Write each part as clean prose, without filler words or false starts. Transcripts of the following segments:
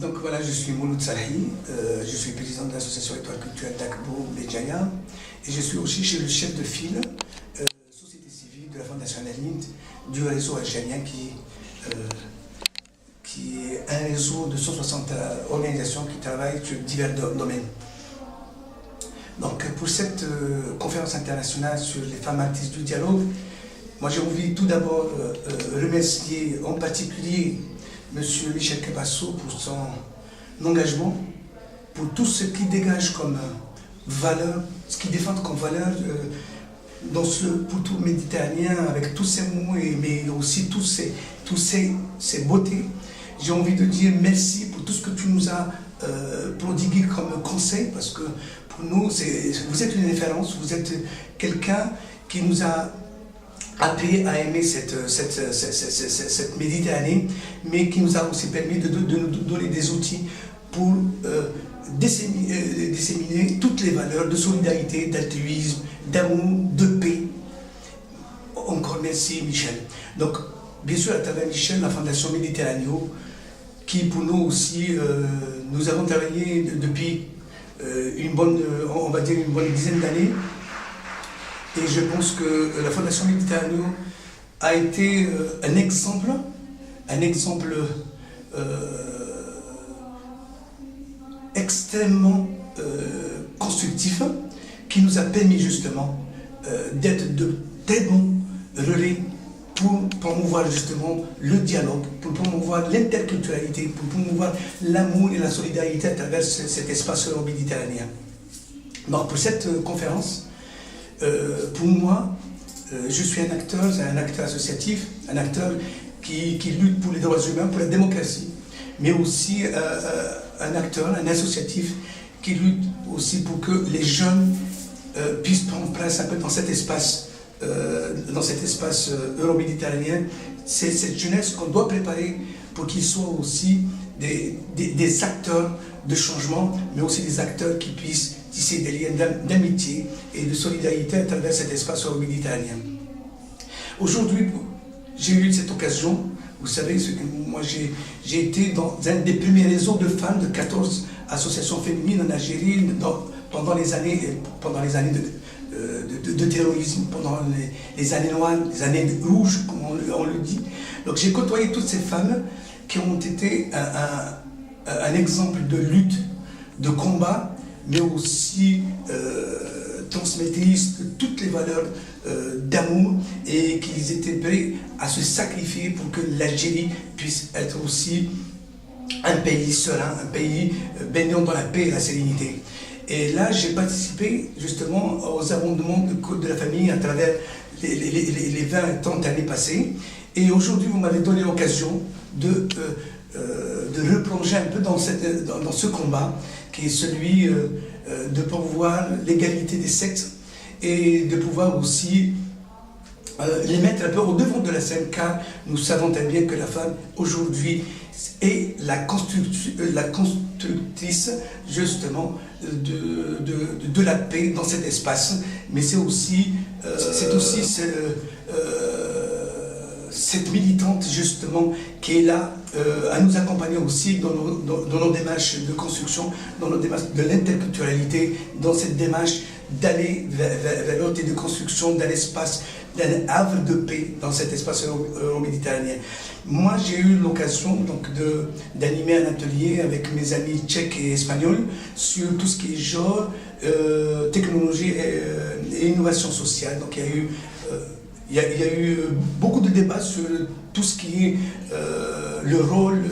Donc voilà, je suis Mouloud Salahi, je suis président de l'association Étoile Culturelle d'Akbo Béjaïa et je suis aussi le chef de file société civile de la Fondation Al-Hind du réseau algérien qui est un réseau de 160 organisations qui travaillent sur divers domaines. Donc pour cette conférence internationale sur les femmes artistes du dialogue, moi j'ai envie tout d'abord remercier en particulier M. Michel Cabasso pour son engagement, pour tout ce qu'il dégage comme valeur, ce qu'il défend comme valeur dans ce pourtour méditerranéen, avec tous ces mots, mais aussi tous ces beautés. J'ai envie de dire merci pour tout ce que tu nous as prodigué comme conseil, parce que pour nous, vous êtes une référence, vous êtes quelqu'un qui nous a appris à aimer cette Méditerranée, mais qui nous a aussi permis de nous donner des outils pour disséminer toutes les valeurs de solidarité, d'altruisme, d'amour, de paix. Encore merci Michel. Donc, bien sûr, à travers Michel, la Fondation Méditerranéo, qui pour nous aussi, nous avons travaillé depuis on va dire une bonne dizaine d'années. Et je pense que la Fondation Méditerranéo a été un exemple extrêmement constructif qui nous a permis justement d'être de très bons relais pour promouvoir justement le dialogue, pour promouvoir l'interculturalité, pour promouvoir l'amour et la solidarité à travers cet espace euro-méditerranéen. Donc pour cette conférence, pour moi, je suis un acteur associatif, un acteur qui lutte pour les droits humains, pour la démocratie, mais aussi un acteur, un associatif qui lutte aussi pour que les jeunes puissent prendre place un peu dans cet espace euro-méditerranéen. C'est cette jeunesse qu'on doit préparer pour qu'ils soient aussi des acteurs de changement, mais aussi des acteurs qui puissent tisser des liens d'amitié et de solidarité à travers cet espace euro-méditerranéen. Aujourd'hui, j'ai eu cette occasion, vous savez, moi j'ai été dans un des premiers réseaux de femmes de 14 associations féminines en Algérie pendant les années de terrorisme, pendant les années noires, les années rouges, comme on le dit. Donc j'ai côtoyé toutes ces femmes qui ont été un exemple de lutte, de combat, mais aussi transmettrices de toutes les valeurs d'amour, et qu'ils étaient prêts à se sacrifier pour que l'Algérie puisse être aussi un pays serein, un pays baignant dans la paix et la sérénité. Et là, j'ai participé justement aux abondements de code de la famille à travers les 20 et 30 années passées. Et aujourd'hui, vous m'avez donné l'occasion de replonger un peu dans ce combat qui est celui de promouvoir l'égalité des sexes et de pouvoir aussi les mettre un peu au devant de la scène, car nous savons très bien que la femme aujourd'hui est la constructrice justement de la paix dans cet espace, mais c'est aussi cette militante justement qui est là à nous accompagner aussi dans nos démarches de construction, dans nos démarches de l'interculturalité, dans cette démarche d'aller vers l'autre et de construction d'un espace, d'un havre de paix dans cet espace euro-méditerranéen. Moi, j'ai eu l'occasion donc d'animer un atelier avec mes amis tchèques et espagnols sur tout ce qui est genre, technologie et innovation sociale. Donc il y a eu beaucoup de débats sur tout ce qui est le rôle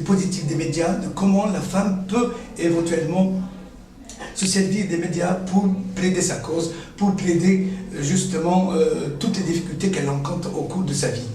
politique des médias, de comment la femme peut éventuellement se servir des médias pour plaider sa cause, pour plaider justement toutes les difficultés qu'elle rencontre au cours de sa vie.